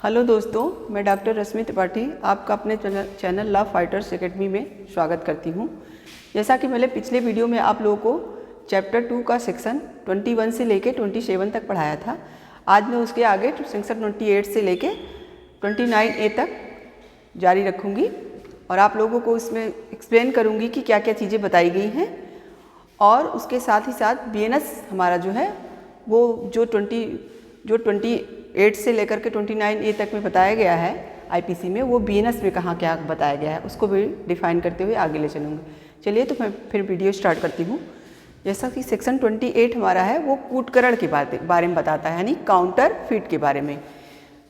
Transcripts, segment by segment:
Hello दोस्तों, मैं doctor रश्मि त्रिपाठी आपका अपने चैनल लव फाइटर्स एकेडमी में स्वागत करती हूं। जैसा कि मैंने पिछले वीडियो में आप लोगों को चैप्टर 2 का सेक्शन 21 से लेके 27 तक पढ़ाया था। आज मैं उसके आगे सेक्शन 28 से लेके 29A तक जारी रखूँगी और आप लोगों को इसमें एक्सप्लेन करूँगी कि क्या क्या चीज़ें बताई गई हैं। और उसके साथ ही साथ BNS हमारा जो है वो जो 28 से लेकर के 29A तक में बताया गया है IPC में, वो BNS में कहाँ क्या बताया गया है उसको भी डिफाइन करते हुए आगे ले चलूँगी। चलिए तो मैं फिर वीडियो स्टार्ट करती हूँ। जैसा कि सेक्शन 28 हमारा है वो कूटकरण के बारे में बताता है, यानी काउंटर फीट के बारे में।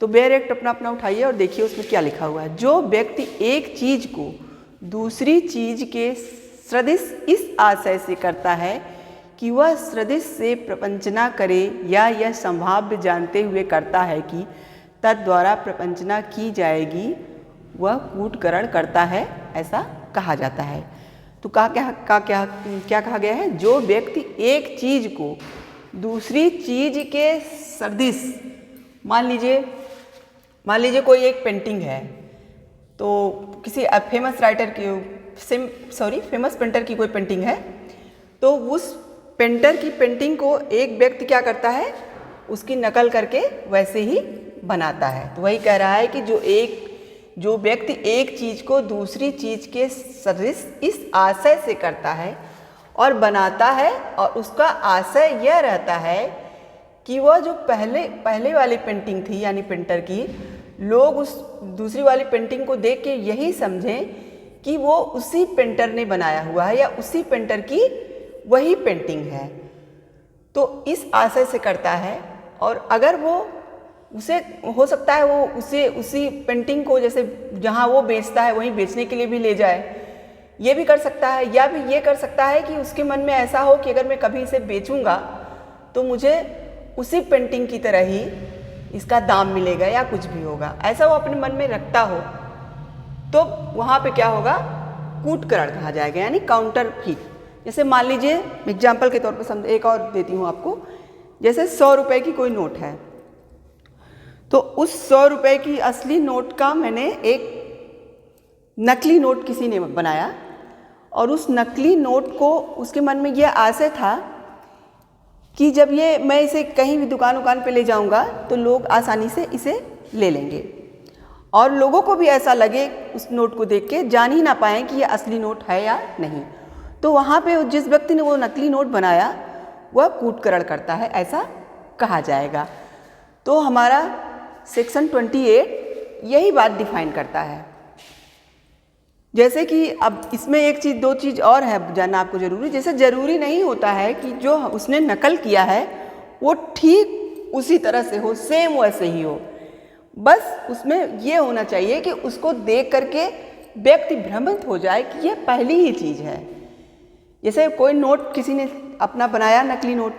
तो बेयर एक्ट अपना उठाइए और देखिए उसमें क्या लिखा हुआ है। जो व्यक्ति एक चीज़ को दूसरी चीज़ के सदृश इस आशय से करता है कि वह सदृश से प्रपंचना करे या यह संभाव्य जानते हुए करता है कि तद्वारा प्रपंचना की जाएगी, वह कूटकरण करता है, ऐसा कहा जाता है। तो क्या कहा गया है? जो व्यक्ति एक चीज़ को दूसरी चीज़ के सदृश, मान लीजिए कोई एक पेंटिंग है, तो किसी फेमस पेंटर की कोई पेंटिंग है, तो उस पेंटर की पेंटिंग को एक व्यक्ति क्या करता है, उसकी नकल करके वैसे ही बनाता है। तो वही कह रहा है कि जो व्यक्ति एक चीज़ को दूसरी चीज़ के सदृश इस आशय से करता है और बनाता है, और उसका आशय यह रहता है कि वह जो पहले वाली पेंटिंग थी यानी पेंटर की, लोग उस दूसरी वाली पेंटिंग को देख के यही समझें कि वो उसी पेंटर ने बनाया हुआ है या उसी पेंटर की वही पेंटिंग है। तो इस आशय से करता है। और अगर वो उसे हो सकता है वो उसी पेंटिंग को जैसे जहाँ वो बेचता है वहीं बेचने के लिए भी ले जाए, ये भी कर सकता है। या भी ये कर सकता है कि उसके मन में ऐसा हो कि अगर मैं कभी इसे बेचूंगा तो मुझे उसी पेंटिंग की तरह ही इसका दाम मिलेगा या कुछ भी होगा, ऐसा वो अपने मन में रखता हो, तो वहाँ पे क्या होगा, कूटकरण कहा जाएगा, यानी काउंटर फीट। जैसे मान लीजिए एग्जाम्पल के तौर पर एक और देती हूँ आपको। जैसे 100 रुपये की कोई नोट है, तो उस 100 रुपये की असली नोट का मैंने एक नकली नोट किसी ने बनाया, और उस नकली नोट को उसके मन में यह आशय था कि जब मैं इसे कहीं भी दुकान पे ले जाऊंगा तो लोग आसानी से इसे ले लेंगे, और लोगों को भी ऐसा लगे उस नोट को देख के, जान ही ना पाएँ कि यह असली नोट है या नहीं। तो वहाँ पे जिस व्यक्ति ने वो नकली नोट बनाया वह कूटकरण करता है, ऐसा कहा जाएगा। तो हमारा सेक्शन 28 यही बात डिफाइन करता है। जैसे कि अब इसमें एक चीज़ दो चीज़ और है जानना आपको ज़रूरी। जैसे ज़रूरी नहीं होता है कि जो उसने नकल किया है वो ठीक उसी तरह से हो, सेम वैसे ही हो। बस उसमें ये होना चाहिए कि उसको देख करके व्यक्ति भ्रमित हो जाए कि यह पहली ही चीज़ है। जैसे कोई नोट किसी ने अपना बनाया नकली नोट,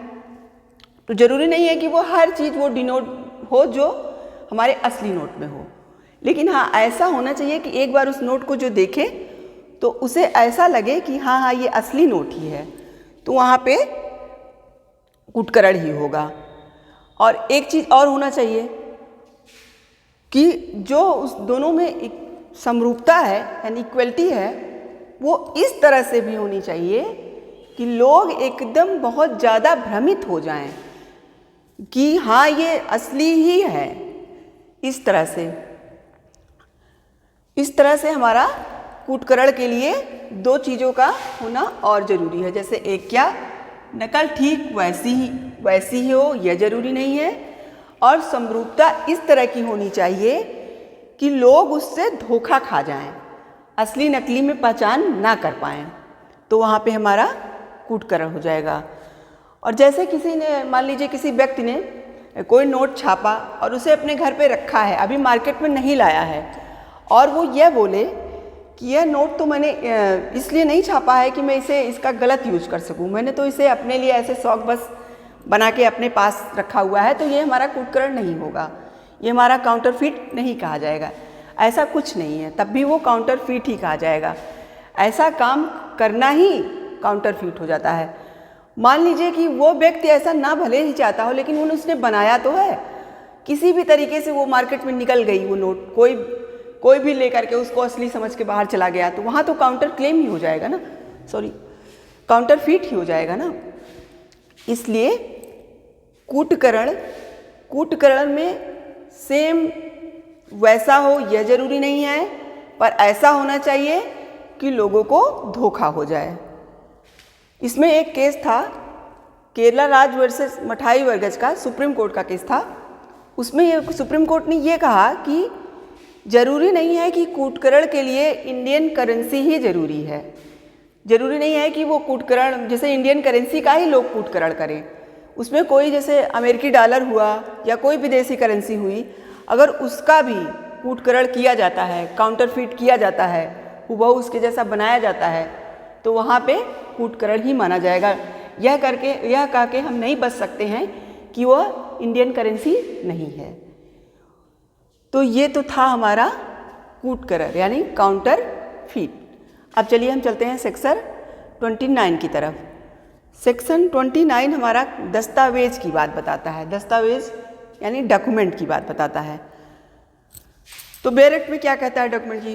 तो ज़रूरी नहीं है कि वो हर चीज़ वो डिनोट हो जो हमारे असली नोट में हो, लेकिन हाँ ऐसा होना चाहिए कि एक बार उस नोट को जो देखे तो उसे ऐसा लगे कि हाँ ये असली नोट ही है, तो वहाँ पे कूटकरण ही होगा। और एक चीज़ और होना चाहिए कि जो उस दोनों में एक समरूपता है यानी इक्वलिटी है, वो इस तरह से भी होनी चाहिए कि लोग एकदम बहुत ज़्यादा भ्रमित हो जाएं कि हाँ ये असली ही है। इस तरह से हमारा कूटकरण के लिए दो चीज़ों का होना और ज़रूरी है। जैसे एक क्या, नकल ठीक वैसी ही हो, यह ज़रूरी नहीं है, और समरूपता इस तरह की होनी चाहिए कि लोग उससे धोखा खा जाएं, असली नकली में पहचान ना कर पाएँ, तो वहाँ पे हमारा कूटकरण हो जाएगा। और जैसे किसी ने, मान लीजिए किसी व्यक्ति ने कोई नोट छापा और उसे अपने घर पे रखा है, अभी मार्केट में नहीं लाया है, और वो यह बोले कि यह नोट तो मैंने इसलिए नहीं छापा है कि मैं इसका गलत यूज कर सकूं, मैंने तो इसे अपने लिए ऐसे शौक बस बना के अपने पास रखा हुआ है, तो ये हमारा कूटकरण नहीं होगा, ये हमारा काउंटरफीट नहीं कहा जाएगा। ऐसा कुछ नहीं है, तब भी वो काउंटरफीट ही कहा जाएगा। ऐसा काम करना ही काउंटरफीट हो जाता है। मान लीजिए कि वो व्यक्ति ऐसा ना भले ही चाहता हो, लेकिन उसने बनाया तो है किसी भी तरीके से वो मार्केट में निकल गई वो नोट, कोई भी लेकर के उसको असली समझ के बाहर चला गया, तो वहाँ तो काउंटर क्लेम ही हो जाएगा ना, सॉरी काउंटर फीट ही हो जाएगा ना। इसलिए कूटकरण में सेम वैसा हो यह जरूरी नहीं है, पर ऐसा होना चाहिए कि लोगों को धोखा हो जाए। इसमें एक केस था केरला राज्य वर्सेस मठाई बरगज का, सुप्रीम कोर्ट का केस था। उसमें ये सुप्रीम कोर्ट ने ये कहा कि जरूरी नहीं है कि कूटकरण के लिए इंडियन करेंसी ही जरूरी है। जरूरी नहीं है कि वो कूटकरण जैसे इंडियन करेंसी का ही लोग कूटकरण करें, उसमें कोई जैसे अमेरिकी डॉलर हुआ या कोई विदेशी करेंसी हुई, अगर उसका भी कूटकरण किया जाता है, काउंटरफीट किया जाता है, हुबहू उसके जैसा बनाया जाता है, तो वहाँ पे कूटकरण ही माना जाएगा। यह कह के हम नहीं बच सकते हैं कि वह इंडियन करेंसी नहीं है। तो ये तो था हमारा कूटकरण यानी काउंटरफीट। अब चलिए हम चलते हैं सेक्शन 29 की तरफ। सेक्शन 29 हमारा दस्तावेज की बात बताता है। दस्तावेज यानी डॉक्यूमेंट की बात बताता है। तो बेरेट में क्या कहता है डॉक्यूमेंट की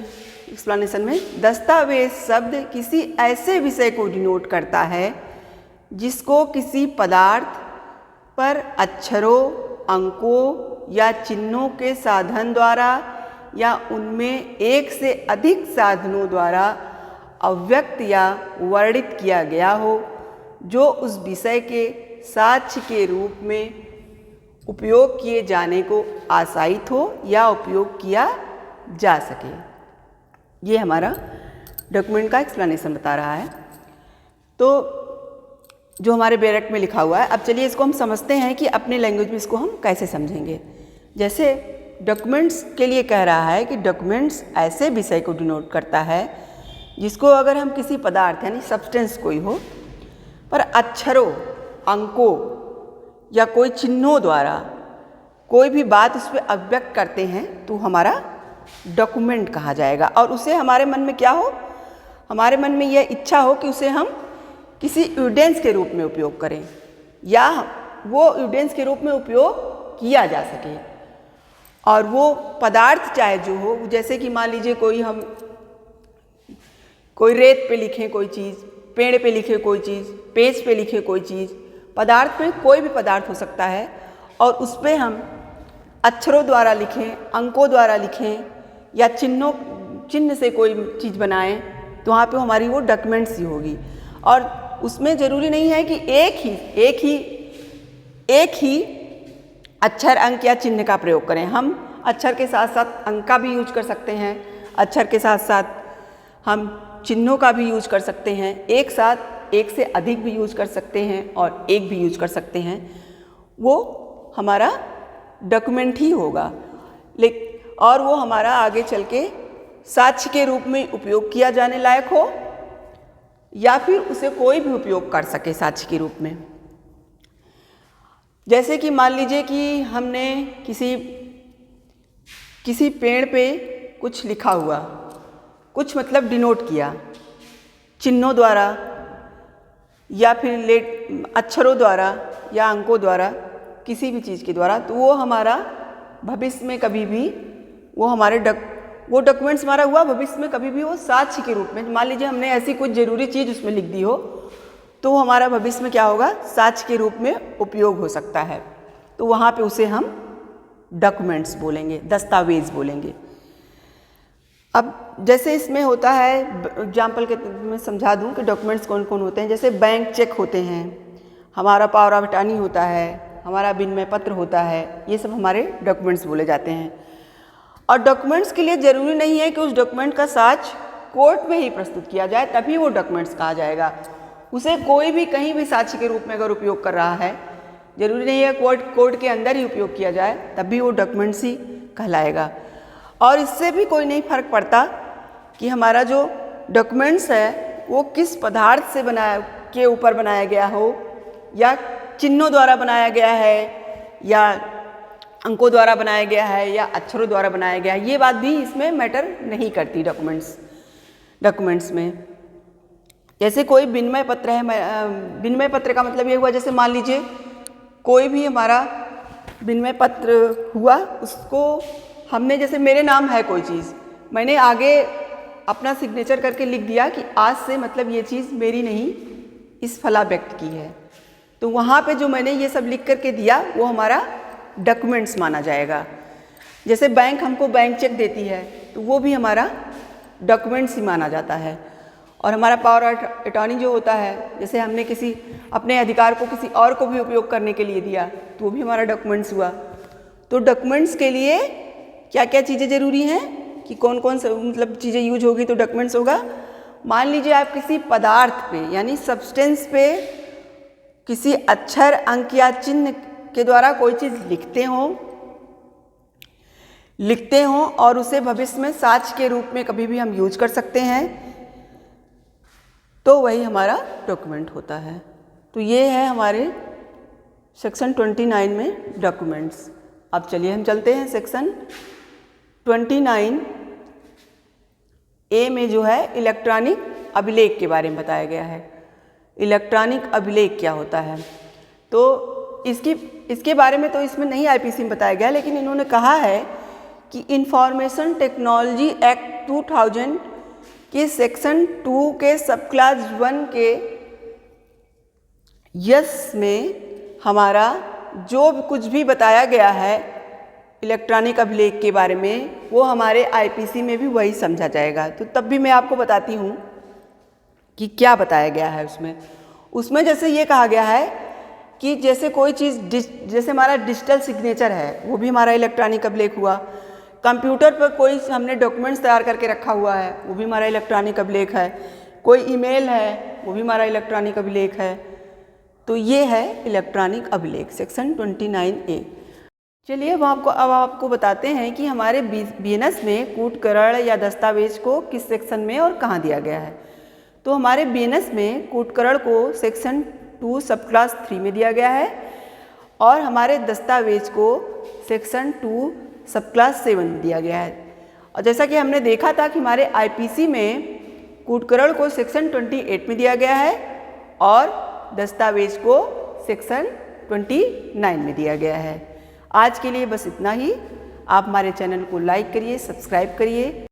एक्सप्लेनेशन में, दस्तावेज शब्द किसी ऐसे विषय को डिनोट करता है जिसको किसी पदार्थ पर अक्षरों, अंकों या चिन्हों के साधन द्वारा या उनमें एक से अधिक साधनों द्वारा अव्यक्त या वर्णित किया गया हो, जो उस विषय के साक्ष्य के रूप में उपयोग किए जाने को आशायित हो या उपयोग किया जा सके। ये हमारा डॉक्यूमेंट का एक्सप्लेनेशन बता रहा है। तो जो हमारे बेरेट में लिखा हुआ है, अब चलिए इसको हम समझते हैं कि अपने लैंग्वेज में इसको हम कैसे समझेंगे। जैसे डॉक्यूमेंट्स के लिए कह रहा है कि डॉक्यूमेंट्स ऐसे विषय को डिनोट करता है जिसको अगर हम किसी पदार्थ यानी सब्सटेंस कोई हो पर अक्षरों, अंकों या कोई चिन्हों द्वारा कोई भी बात उस पर अभिव्यक्त करते हैं तो हमारा डॉक्यूमेंट कहा जाएगा। और उसे हमारे मन में क्या हो, हमारे मन में यह इच्छा हो कि उसे हम किसी एविडेंस के रूप में उपयोग करें या वो एविडेंस के रूप में उपयोग किया जा सके। और वो पदार्थ चाहे जो हो, जैसे कि मान लीजिए कोई रेत पे लिखें कोई चीज़, पेड़ पे लिखे कोई चीज़, पेज पे लिखे कोई चीज़, पदार्थ में कोई भी पदार्थ हो सकता है और उस पर हम अक्षरों द्वारा लिखें, अंकों द्वारा लिखें या चिन्ह से कोई चीज़ बनाएं, तो वहाँ पे हमारी वो डॉक्यूमेंट्स ही होगी। और उसमें ज़रूरी नहीं है कि एक ही अक्षर, अंक या चिन्ह का प्रयोग करें। हम अक्षर के साथ साथ अंक का भी यूज कर सकते हैं, अक्षर के साथ साथ हम चिन्हों का भी यूज कर सकते हैं, एक साथ एक से अधिक भी यूज कर सकते हैं और एक भी यूज कर सकते हैं। वो हमारा डॉक्यूमेंट ही होगा। और वो हमारा आगे चल के साक्ष्य के रूप में उपयोग किया जाने लायक हो या फिर उसे कोई भी उपयोग कर सके साक्ष्य के रूप में। जैसे कि मान लीजिए कि हमने किसी पेड़ पे कुछ लिखा हुआ, कुछ मतलब डिनोट किया चिन्हों द्वारा या फिर अक्षरों द्वारा या अंकों द्वारा, किसी भी चीज़ के द्वारा, तो वो हमारा भविष्य में कभी भी वो डॉक्यूमेंट्स हमारा हुआ भविष्य में कभी भी वो साक्ष्य के रूप में, मान लीजिए हमने ऐसी कुछ ज़रूरी चीज़ उसमें लिख दी हो तो वो हमारा भविष्य में क्या होगा, साक्ष्य के रूप में उपयोग हो सकता है। तो वहाँ पे उसे हम डॉक्यूमेंट्स बोलेंगे, दस्तावेज बोलेंगे। अब जैसे इसमें होता है, एग्जाम्पल के मैं समझा दूं कि डॉक्यूमेंट्स कौन कौन होते हैं। जैसे बैंक चेक होते हैं, हमारा पावर ऑफ अटॉर्नी होता है, हमारा विनिमय पत्र होता है, ये सब हमारे डॉक्यूमेंट्स बोले जाते हैं। और डॉक्यूमेंट्स के लिए ज़रूरी नहीं है कि उस डॉक्यूमेंट का साक्ष्य कोर्ट में ही प्रस्तुत किया जाए तभी वो डॉक्यूमेंट्स कहा जाएगा। उसे कोई भी कहीं भी साक्ष्य के रूप में अगर उपयोग कर रहा है, जरूरी नहीं है कोर्ट के अंदर ही उपयोग किया जाए तब भी वो डॉक्यूमेंट्स ही कहलाएगा। और इससे भी कोई नहीं फर्क पड़ता कि हमारा जो डॉक्यूमेंट्स है वो किस पदार्थ से के ऊपर बनाया गया हो, या चिन्हों द्वारा बनाया गया है, या अंकों द्वारा बनाया गया है, या अक्षरों द्वारा बनाया गया है। ये बात भी इसमें मैटर नहीं करती डॉक्यूमेंट्स में। जैसे कोई विनिमय पत्र है, विनिमय पत्र का मतलब ये हुआ, जैसे मान लीजिए कोई भी हमारा विनिमय पत्र हुआ, उसको हमने, जैसे मेरे नाम है कोई चीज़, मैंने आगे अपना सिग्नेचर करके लिख दिया कि आज से मतलब ये चीज़ मेरी नहीं, इस फला व्यक्ति की है, तो वहाँ पे जो मैंने ये सब लिख करके दिया वो हमारा डॉक्यूमेंट्स माना जाएगा। जैसे बैंक हमको बैंक चेक देती है तो वो भी हमारा डॉक्यूमेंट्स ही माना जाता है। और हमारा पावर अटॉर्नी जो होता है, जैसे हमने किसी अपने अधिकार को किसी और को भी उपयोग करने के लिए दिया तो वो भी हमारा डॉक्यूमेंट्स हुआ। तो डॉक्यूमेंट्स के लिए क्या क्या चीज़ें ज़रूरी हैं कि कौन कौन से मतलब चीज़ें यूज होगी तो डॉक्यूमेंट्स होगा। मान लीजिए आप किसी पदार्थ पे यानी सब्सटेंस पे किसी अक्षर, अंक या चिन्ह के द्वारा कोई चीज़ लिखते हों और उसे भविष्य में साक्ष्य के रूप में कभी भी हम यूज कर सकते हैं, तो वही हमारा डॉक्यूमेंट होता है। तो ये है हमारे सेक्शन 29 में डॉक्यूमेंट्स। अब चलिए हम चलते हैं सेक्शन 29A में जो है इलेक्ट्रॉनिक अभिलेख के बारे में बताया गया है। इलेक्ट्रॉनिक अभिलेख क्या होता है, तो इसके बारे में तो इसमें नहीं आईपीसी में बताया गया, लेकिन इन्होंने कहा है कि इंफॉर्मेशन टेक्नोलॉजी एक्ट 2000 के सेक्शन 2 के सब क्लास 1 के यस में हमारा जो कुछ भी बताया गया है इलेक्ट्रॉनिक अभिलेख के बारे में वो हमारे आईपीसी में भी वही समझा जाएगा। तो तब भी मैं आपको बताती हूँ कि क्या बताया गया है उसमें जैसे ये कहा गया है कि जैसे कोई चीज़ जैसे हमारा डिजिटल सिग्नेचर है वो भी हमारा इलेक्ट्रॉनिक अभिलेख हुआ। कंप्यूटर पर कोई हमने डॉक्यूमेंट्स तैयार करके रखा हुआ है वो भी हमारा इलेक्ट्रॉनिक अभिलेख है। कोई ईमेल है वो भी हमारा इलेक्ट्रॉनिक अभिलेख है। तो ये है इलेक्ट्रॉनिक अभिलेख सेक्शन 29A। चलिए अब आपको बताते हैं कि हमारे बीएनएस में कूटकरण या दस्तावेज को किस सेक्शन में और कहाँ दिया गया है। तो हमारे बीएनएस में कूटकरण को सेक्शन 2 सब क्लास 3 में दिया गया है और हमारे दस्तावेज को सेक्शन 2 सब क्लास 7 में दिया गया है। और जैसा कि हमने देखा था कि हमारे आईपीसी में कूटकरण को सेक्शन 28 में दिया गया है और दस्तावेज को सेक्शन 29 में दिया गया है। आज के लिए बस इतना ही। आप हमारे चैनल को लाइक करिए, सब्सक्राइब करिए।